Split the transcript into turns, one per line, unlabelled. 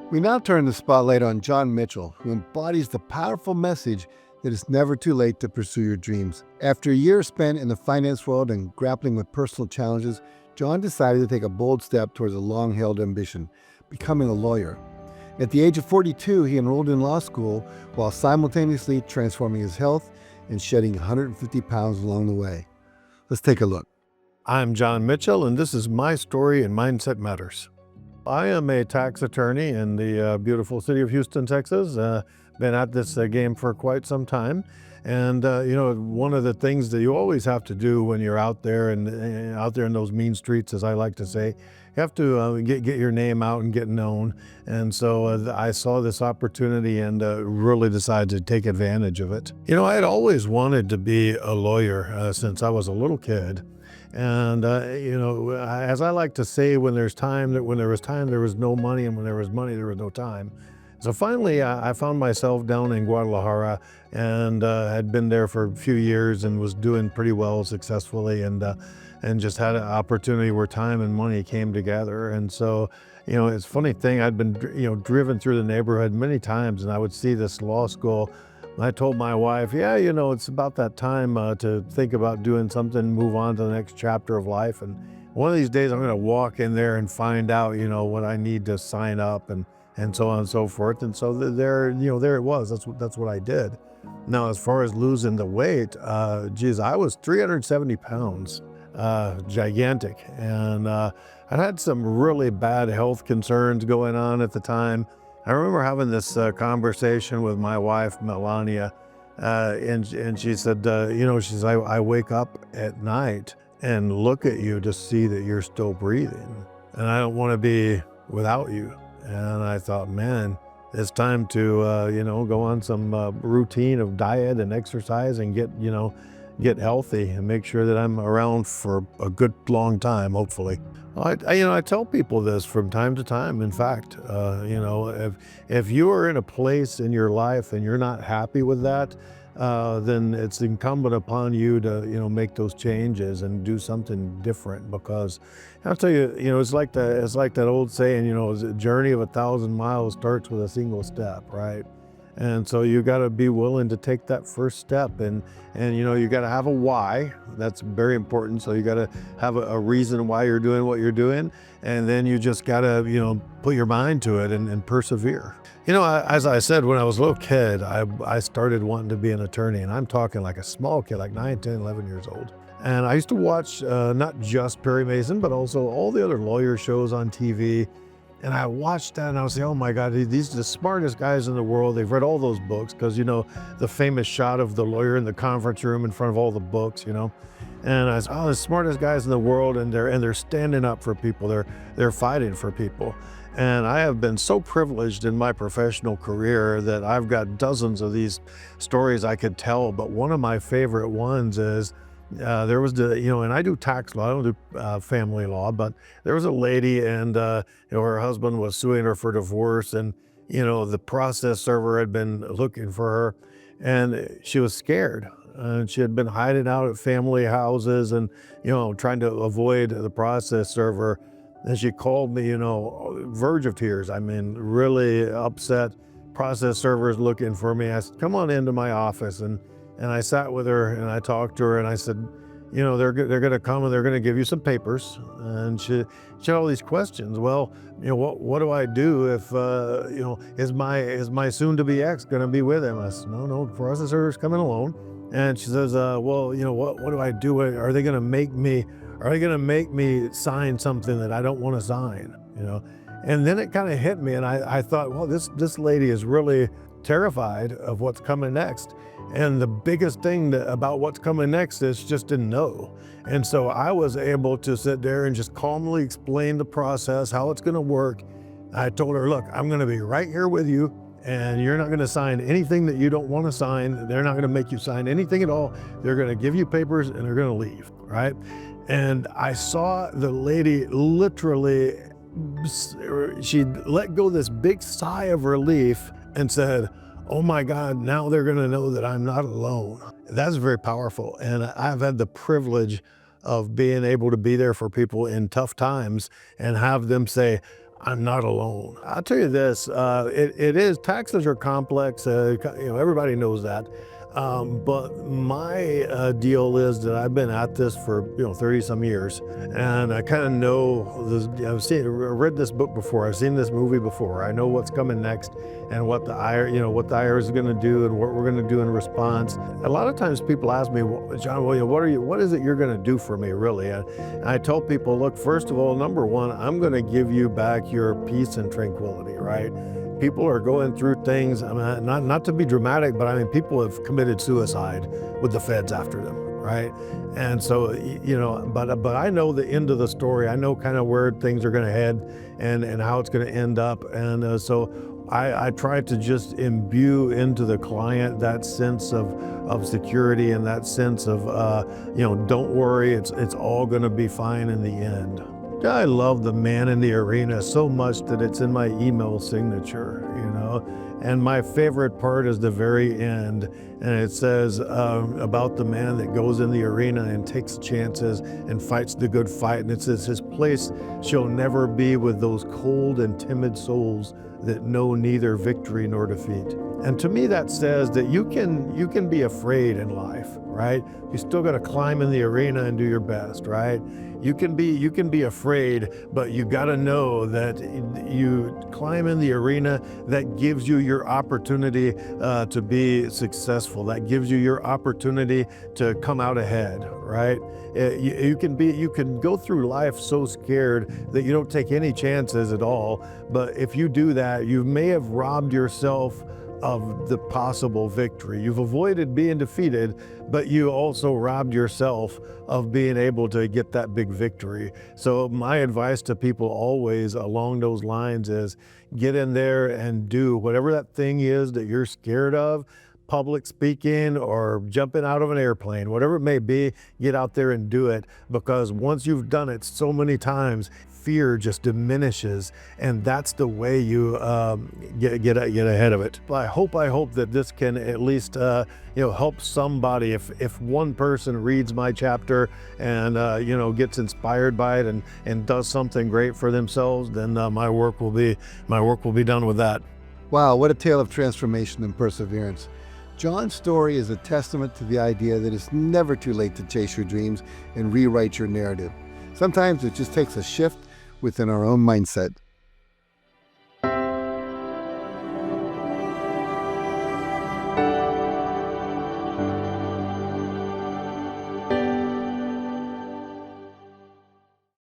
We now turn the spotlight on John Mitchell, who embodies the powerful message that it's never too late to pursue your dreams. After a year spent in the finance world and grappling with personal challenges, John decided to take a bold step towards a long-held ambition, becoming a lawyer. At the age of 42, he enrolled in law school while simultaneously transforming his health and shedding 150 pounds along the way. Let's take a look.
I'm John Mitchell, and this is my story in Mindset Matters. I am a tax attorney in the beautiful city of Houston, Texas. Been at this game for quite some time. And one of the things that you always have to do when you're out there and out there in those mean streets, as I like to say, you have to get your name out and get known. And so I saw this opportunity and really decided to take advantage of it. I had always wanted to be a lawyer since I was a little kid. And, as I like to say, when there was time, there was no money, and when there was money, there was no time. So finally, I found myself down in Guadalajara and had been there for a few years and was doing pretty well successfully and just had an opportunity where time and money came together. And so, it's a funny thing, I'd been, driven through the neighborhood many times and I would see this law school. I told my wife, it's about that time to think about doing something, move on to the next chapter of life. And one of these days I'm going to walk in there and find out, what I need to sign up and so on and so forth. And so there it was. That's what I did. Now, as far as losing the weight, I was 370 pounds, gigantic. And I had some really bad health concerns going on at the time. I remember having this conversation with my wife, Melania, and she said, I wake up at night and look at you to see that you're still breathing. And I don't want to be without you. And I thought, man, it's time to, go on some routine of diet and exercise and get healthy and make sure that I'm around for a good long time, hopefully. I tell people this from time to time. In fact, if you are in a place in your life and you're not happy with that, then it's incumbent upon you to, make those changes and do something different. Because I'll tell you, it's like that old saying, a journey of 1,000 miles starts with a single step, right? And so you got to be willing to take that first step and you got to have a why. That's very important. So you got to have a reason why you're doing what you're doing. And then you just got to, put your mind to it and persevere. As I said, when I was a little kid, I started wanting to be an attorney, and I'm talking like a small kid, like 9, 10, 11 years old. And I used to watch not just Perry Mason, but also all the other lawyer shows on TV. And I watched that and I was saying, oh my God, these are the smartest guys in the world. They've read all those books because, the famous shot of the lawyer in the conference room in front of all the books, And I said, the smartest guys in the world, and they're standing up for people. They're fighting for people. And I have been so privileged in my professional career that I've got dozens of these stories I could tell. But one of my favorite ones is, there was and I do tax law, I don't do family law, but there was a lady and, her husband was suing her for divorce, and, the process server had been looking for her and she was scared. And she had been hiding out at family houses and, trying to avoid the process server. And she called me, verge of tears. I mean, really upset. Process servers looking for me. I said, come on into my office. And I sat with her and I talked to her and I said, they're going to come and they're going to give you some papers. And she had all these questions. Well, what do I do if, is my soon-to-be ex going to be with him? I said, no, process server's coming alone. And she says, what do I do? Are they going to make me sign something that I don't want to sign? And then it kind of hit me, and I thought, well, this lady is really terrified of what's coming next. And the biggest thing about what's coming next is she just didn't know. And so I was able to sit there and just calmly explain the process, how it's going to work. I told her, look, I'm going to be right here with you, and you're not going to sign anything that you don't want to sign. They're not going to make you sign anything at all. They're going to give you papers and they're going to leave, right? And I saw the lady literally, she let go this big sigh of relief and said, oh my God, now they're going to know that I'm not alone. That's very powerful. And I've had the privilege of being able to be there for people in tough times and have them say, I'm not alone. I'll tell you this, taxes are complex, everybody knows that. But my deal is that I've been at this for 30 some years, and I kind of know this. Read this book before. I've seen this movie before. I know what's coming next, and what the IRS is going to do, and what we're going to do in response. A lot of times people ask me, "Well, John, what is it you're going to do for me, really?" And I tell people, look, first of all, number one, I'm going to give you back your peace and tranquility, right? People are going through things, I mean, not to be dramatic, but I mean, people have committed suicide with the feds after them, right? And so, but I know the end of the story. I know kind of where things are going to head, and how it's going to end up. And so I try to just imbue into the client that sense of security, and that sense of, don't worry, it's all going to be fine in the end. I love the man in the arena so much that it's in my email signature, And my favorite part is the very end, and it says about the man that goes in the arena and takes chances and fights the good fight. And it says, his place shall never be with those cold and timid souls that know neither victory nor defeat. And to me, that says that you can be afraid in life, right? You still got to climb in the arena and do your best, right? You can be afraid, but you got to know that you climb in the arena. That gives you your opportunity to be successful. That gives you your opportunity to come out ahead, right? You can go through life so scared that you don't take any chances at all. But if you do that, you may have robbed yourself of the possible victory. You've avoided being defeated, but you also robbed yourself of being able to get that big victory. So my advice to people always along those lines is get in there and do whatever that thing is that you're scared of. Public speaking or jumping out of an airplane, whatever it may be, get out there and do it, because once you've done it so many times, fear just diminishes, and that's the way you get ahead of it. I hope that this can at least help somebody. If one person reads my chapter and gets inspired by it and does something great for themselves, then my work will be done with that.
Wow, what a tale of transformation and perseverance. John's story is a testament to the idea that it's never too late to chase your dreams and rewrite your narrative. Sometimes it just takes a shift within our own mindset.